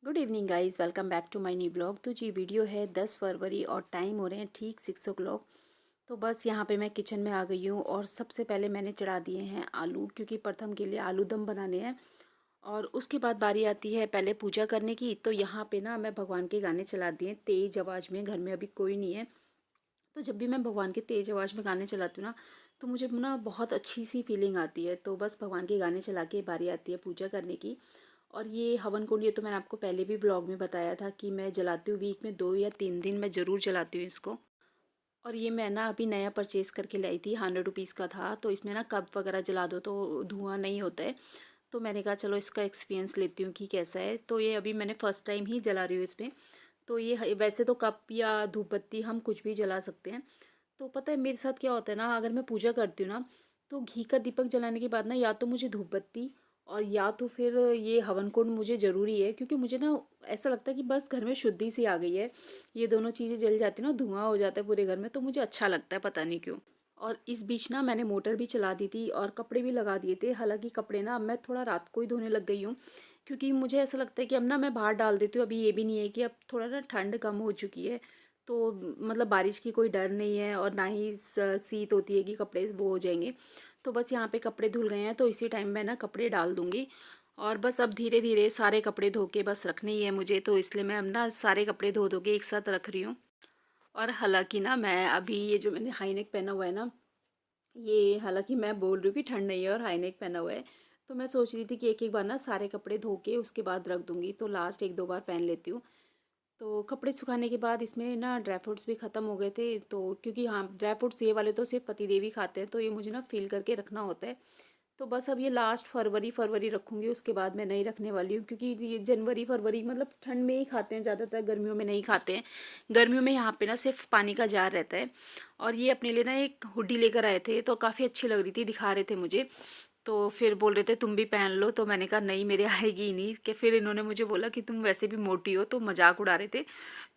Good evening guys, welcome back to my new blog. तो जी video है 10 फरवरी और टाइम हो रहे हैं ठीक 6 o'clock। तो बस यहाँ पे मैं किचन में आ गई हूँ और सबसे पहले मैंने चढ़ा दिए हैं आलू, क्योंकि प्रथम के लिए आलू दम बनाने हैं। और उसके बाद बारी आती है पहले पूजा करने की। तो यहाँ पे ना मैं भगवान के गाने चला दिए तेज़ आवाज़ में, घर में अभी कोई नहीं है। तो जब भी मैं भगवान के तेज़ आवाज़ में गाने चलाती हूँ ना, तो मुझे ना बहुत अच्छी सी फीलिंग आती है। तो बस भगवान के गाने चला के बारी आती है पूजा करने की। और ये हवन कुंड, ये तो मैंने आपको पहले भी व्लॉग में बताया था कि मैं जलाती हूँ, वीक में 2 या 3 दिन मैं ज़रूर जलाती हूँ इसको। और ये मैं ना अभी नया परचेज़ करके लाई थी, 100 रुपीज़ का था। तो इसमें ना कप वगैरह जला दो तो धुआं नहीं होता है। तो मैंने कहा चलो इसका एक्सपीरियंस लेती हूँ कि कैसा है। तो ये अभी मैंने फ़र्स्ट टाइम ही जला रही हूँ इसमें। तो ये वैसे तो कप या धूप बत्ती हम कुछ भी जला सकते हैं। तो पता है मेरे साथ क्या होता है ना, अगर मैं पूजा करती हूँ ना, तो घी का दीपक जलाने के बाद ना या तो मुझे धूप बत्ती और या तो फिर ये हवन कुंड मुझे ज़रूरी है, क्योंकि मुझे ना ऐसा लगता है कि बस घर में शुद्धि सी आ गई है। ये दोनों चीज़ें जल जाती हैं ना, धुआं हो जाता है पूरे घर में, तो मुझे अच्छा लगता है, पता नहीं क्यों। और इस बीच ना मैंने मोटर भी चला दी थी और कपड़े भी लगा दिए थे। हालांकि कपड़े ना अब मैं थोड़ा रात को ही धोने लग गई हूँ, क्योंकि मुझे ऐसा लगता है कि अब ना मैं बाहर डाल देती हूँ। अभी ये भी नहीं है कि अब थोड़ा ना ठंड कम हो चुकी है, तो मतलब बारिश की कोई डर नहीं है और ना ही शीत होती है कि कपड़े वो हो जाएंगे। तो बस यहाँ पे कपड़े धुल गए हैं, तो इसी टाइम मैं ना कपड़े डाल दूँगी। और बस अब धीरे धीरे सारे कपड़े धो के बस रखने ही है मुझे, तो इसलिए मैं अब ना सारे कपड़े धो धो के एक साथ रख रही हूँ। और हालांकि ना मैं अभी ये जो मैंने हाई नेक पहना हुआ है ना, ये हालांकि मैं बोल रही हूँ कि ठंड नहीं है और हाई नेक पहना हुआ है। तो मैं सोच रही थी कि एक एक बार ना सारे कपड़े धो के उसके बाद रख दूँगी, तो लास्ट 1-2 बार पहन लेती हूँ। तो कपड़े सुखाने के बाद इसमें ना ड्राई फ्रूट्स भी ख़त्म हो गए थे, तो क्योंकि हाँ ड्राई फ्रूट्स ये वाले तो सिर्फ पतिदेव ही खाते हैं, तो ये मुझे ना फिल करके रखना होता है। तो बस अब ये लास्ट फरवरी फरवरी रखूँगी, उसके बाद मैं नहीं रखने वाली हूँ, क्योंकि ये जनवरी फरवरी मतलब ठंड में ही खाते हैं ज़्यादातर, गर्मियों में नहीं खाते हैं। गर्मियों में यहाँ पे ना सिर्फ पानी का जार रहता है। और ये अपने लिए ना एक हुडी लेकर आए थे, तो काफ़ी अच्छी लग रही थी, दिखा रहे थे मुझे। तो फिर बोल रहे थे तुम भी पहन लो, तो मैंने कहा नहीं मेरे आएगी ही नहीं। कि फिर इन्होंने मुझे बोला कि तुम वैसे भी मोटी हो, तो मजाक उड़ा रहे थे।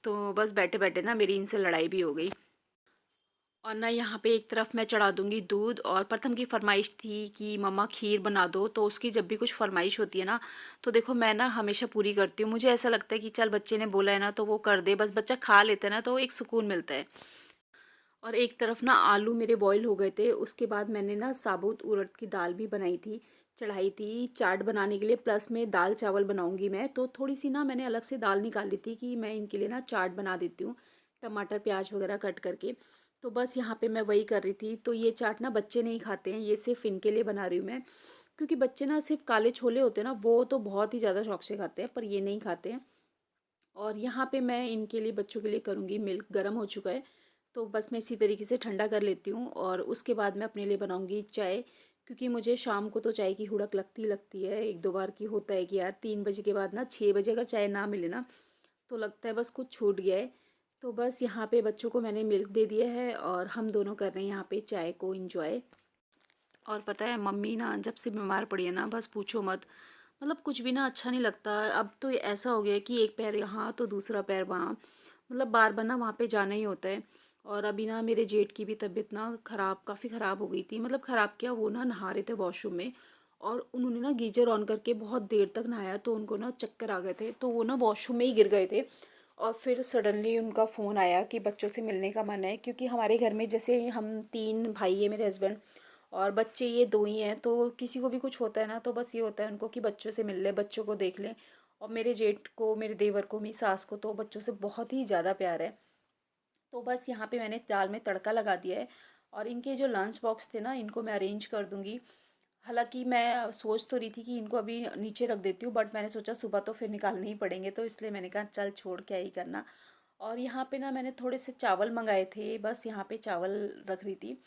तो बस बैठे बैठे ना मेरी इनसे लड़ाई भी हो गई। और ना यहाँ पे एक तरफ मैं चढ़ा दूँगी दूध। और प्रथम की फ़रमाइश थी कि मम्मा खीर बना दो, तो उसकी जब भी कुछ फ़रमाइश होती है ना, तो देखो मैं ना हमेशा पूरी करती हूँ। मुझे ऐसा लगता है कि चल बच्चे ने बोला है ना तो वो कर दे, बस बच्चा खा लेता है ना तो एक सुकून मिलता है। और एक तरफ ना आलू मेरे बॉईल हो गए थे, उसके बाद मैंने ना साबुत उड़द की दाल भी बनाई थी, चढ़ाई थी चाट बनाने के लिए, प्लस में दाल चावल बनाऊंगी मैं। तो थोड़ी सी ना मैंने अलग से दाल निकाल ली थी कि मैं इनके लिए ना चाट बना देती हूँ, टमाटर प्याज वगैरह कट करके। तो बस यहाँ पे मैं वही कर रही थी। तो ये चाट ना बच्चे नहीं खाते हैं, ये सिर्फ इनके लिए बना रही हूँ मैं, क्योंकि बच्चे ना सिर्फ काले छोले होते हैं ना, वो तो बहुत ही ज़्यादा शौक से खाते हैं, पर ये नहीं खाते हैं। और यहाँ पे मैं इनके लिए बच्चों के लिए करूँगी, मिल्क गर्म हो चुका है, तो बस मैं इसी तरीके से ठंडा कर लेती हूँ। और उसके बाद मैं अपने लिए बनाऊँगी चाय, क्योंकि मुझे शाम को तो चाय की हुड़क लगती लगती है। 1-2 बार की होता है कि यार 3 बजे के बाद ना, 6 बजे अगर चाय ना मिले ना, तो लगता है बस कुछ छूट गया है। तो बस यहाँ पे बच्चों को मैंने मिल्क दे दिया है और हम दोनों कर रहे हैं यहाँ पे चाय को इंजॉय। और पता है मम्मी ना जब से बीमार पड़ी है ना, बस पूछो मत, मतलब कुछ भी ना अच्छा नहीं लगता। अब तो ऐसा हो गया है कि एक पैर यहाँ तो दूसरा पैर वहाँ, मतलब बार बार ना वहाँ पे जाना ही होता है। और अभी ना मेरे जेठ की भी तबीयत ना ख़राब, काफ़ी ख़राब हो गई थी। मतलब ख़राब क्या, वो ना नहा रहे थे वॉशरूम में, और उन्होंने ना गीजर ऑन करके बहुत देर तक नहाया, तो उनको ना चक्कर आ गए थे, तो वो ना वॉशरूम में ही गिर गए थे। और फिर सडनली उनका फ़ोन आया कि बच्चों से मिलने का मन है, क्योंकि हमारे घर में जैसे हम 3 भाई है, मेरे हस्बैंड और बच्चे ये 2 ही हैं, तो किसी को भी कुछ होता है ना, तो बस ये होता है उनको कि बच्चों से मिल लें, बच्चों को देख लें। और मेरे जेठ को, मेरे देवर को, मेरी सास को तो बच्चों से बहुत ही ज़्यादा प्यार है। तो बस यहाँ पे मैंने दाल में तड़का लगा दिया है। और इनके जो लंच बॉक्स थे ना, इनको मैं अरेंज कर दूँगी। हालाँकि मैं सोच तो रही थी कि इनको अभी नीचे रख देती हूँ, बट मैंने सोचा सुबह तो फिर निकालने ही पड़ेंगे, तो इसलिए मैंने कहा चल छोड़, क्या ही करना। और यहाँ पे ना मैंने थोड़े से चावल मंगाए थे, बस यहाँ पे चावल रख रही थी।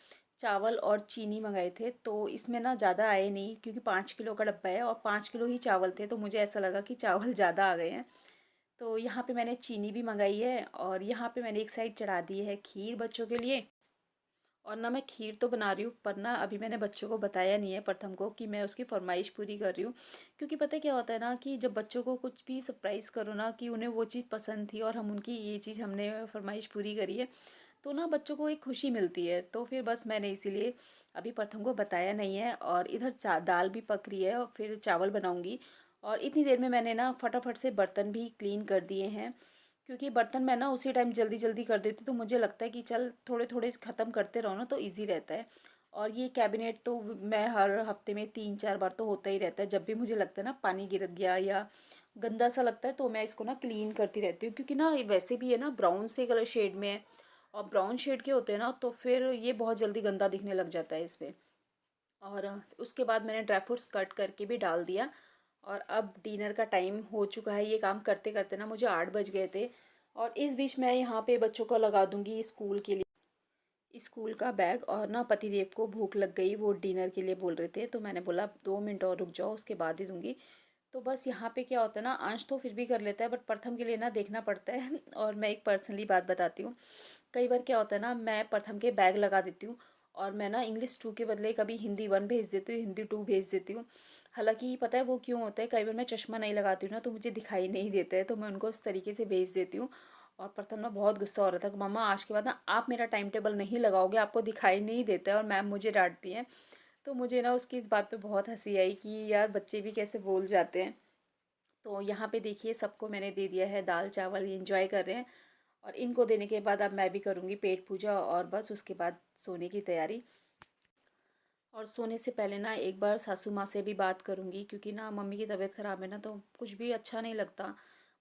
चावल और चीनी मंगाए थे, तो इसमें ना ज़्यादा आए नहीं, क्योंकि 5 किलो का डब्बा है और 5 किलो ही चावल थे, तो मुझे ऐसा लगा कि चावल ज़्यादा आ गए हैं। तो यहाँ पे मैंने चीनी भी मंगाई है और यहाँ पे मैंने एक साइड चढ़ा दी है खीर बच्चों के लिए। और ना मैं खीर तो बना रही हूँ, पर ना अभी मैंने बच्चों को बताया नहीं है प्रथम को कि मैं उसकी फरमाइश पूरी कर रही हूँ। क्योंकि पता है क्या होता है ना, कि जब बच्चों को कुछ भी सरप्राइज़ करो ना, कि उन्हें वो चीज़ पसंद थी और हम उनकी ये चीज़, हमने फरमाइश पूरी करी है, तो ना बच्चों को एक खुशी मिलती है। तो फिर बस मैंने इसीलिए अभी प्रथम को बताया नहीं है। और इधर दाल भी पक रही है और फिर चावल बनाऊंगी। और इतनी देर में मैंने ना फटाफट से बर्तन भी क्लीन कर दिए हैं, क्योंकि बर्तन मैं ना उसी टाइम जल्दी जल्दी कर देती हूँ, तो मुझे लगता है कि चल थोड़े थोड़े ख़त्म करते रहो ना तो ईज़ी रहता है। और ये कैबिनेट तो मैं हर हफ्ते में 3-4 बार तो होता ही रहता है, जब भी मुझे लगता है ना पानी गिर गया या गंदा सा लगता है तो मैं इसको ना क्लीन करती रहती हूँ, क्योंकि ना ये वैसे भी है ना ब्राउन से कलर शेड में है, और ब्राउन शेड के होते हैं ना तो फिर ये बहुत जल्दी गंदा दिखने लग जाता है इसमें। और उसके बाद मैंने ड्राई फ्रूट्स कट करके भी डाल दिया। और अब डिनर का टाइम हो चुका है, ये काम करते करते ना मुझे 8 बज गए थे। और इस बीच मैं यहाँ पे बच्चों को लगा दूंगी स्कूल के लिए स्कूल का बैग। और ना पतिदेव को भूख लग गई, वो डिनर के लिए बोल रहे थे, तो मैंने बोला 2 मिनट और रुक जाओ, उसके बाद ही दूंगी। तो बस यहाँ पे क्या होता है ना, अंश तो फिर भी कर लेता है बट प्रथम के लिए ना देखना पड़ता है। और मैं एक पर्सनली बात बताती हूँ, कई बार क्या होता है ना, मैं प्रथम के बैग लगा देती हूँ और मैं ना इंग्लिश 2 के बदले कभी हिंदी 1 भेज देती हूँ, हिंदी 2 भेज देती हूँ। हालांकि पता है वो क्यों होता है, कई बार मैं चश्मा नहीं लगाती हूँ ना तो मुझे दिखाई नहीं देता है, तो मैं उनको उस तरीके से भेज देती हूँ। और प्रथम ना बहुत गुस्सा हो रहा था कि मम्मा आज के बाद ना आप मेरा टाइम टेबल नहीं लगाओगे, आपको दिखाई नहीं देता है, और मैम मुझे डांटती हैं। तो मुझे ना उसकी इस बात पे बहुत हंसी आई कि यार बच्चे भी कैसे बोल जाते हैं। तो यहाँ पे देखिए सबको मैंने दे दिया है दाल चावल, ये इंजॉय कर रहे हैं। और इनको देने के बाद अब मैं भी करूँगी पेट पूजा, और बस उसके बाद सोने की तैयारी। और सोने से पहले ना एक बार सासू माँ से भी बात करूँगी, क्योंकि ना मम्मी की तबीयत ख़राब है ना तो कुछ भी अच्छा नहीं लगता।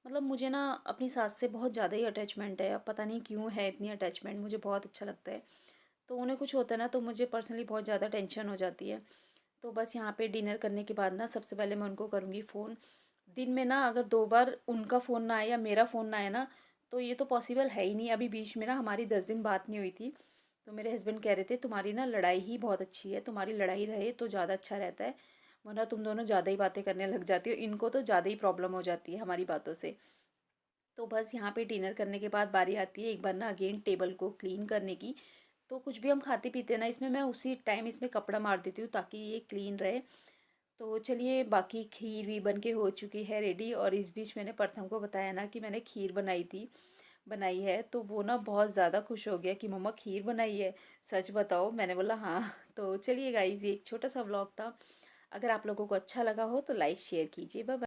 मतलब मुझे ना अपनी सास से बहुत ज़्यादा ही अटैचमेंट है, अब पता नहीं क्यों है इतनी अटैचमेंट, मुझे बहुत अच्छा लगता है। तो उन्हें कुछ होता है ना तो मुझे पर्सनली बहुत ज़्यादा टेंशन हो जाती है। तो बस यहाँ पे डिनर करने के बाद ना सबसे पहले मैं उनको करूँगी फ़ोन। दिन में ना अगर 2 बार उनका फ़ोन ना आए या मेरा फ़ोन ना आए ना, तो ये तो पॉसिबल है ही नहीं। अभी बीच में ना हमारी 10 दिन बात नहीं हुई थी, तो मेरे हस्बैंड कह रहे थे तुम्हारी ना लड़ाई ही बहुत अच्छी है, तुम्हारी लड़ाई रहे तो ज़्यादा अच्छा रहता है, वरना तुम दोनों ज़्यादा ही बातें करने लग जाती हो, इनको तो ज़्यादा ही प्रॉब्लम हो जाती है हमारी बातों से। तो बस यहाँ पे डिनर करने के बाद बारी आती है एक बार ना अगेन टेबल को क्लीन करने की। तो कुछ भी हम खाते पीते हैं ना इसमें मैं उसी टाइम इसमें कपड़ा मार देती हूँ ताकि ये क्लीन रहे। तो चलिए बाकी खीर भी बन के हो चुकी है रेडी, और इस बीच मैंने प्रथम को बताया ना कि मैंने खीर बनाई है, तो वो ना बहुत ज़्यादा खुश हो गया कि मम्मा खीर बनाई है, सच बताओ। मैंने बोला हाँ। तो चलिए गाइज, ये एक छोटा सा व्लॉग था, अगर आप लोगों को अच्छा लगा हो तो लाइक शेयर कीजिए। Bye bye.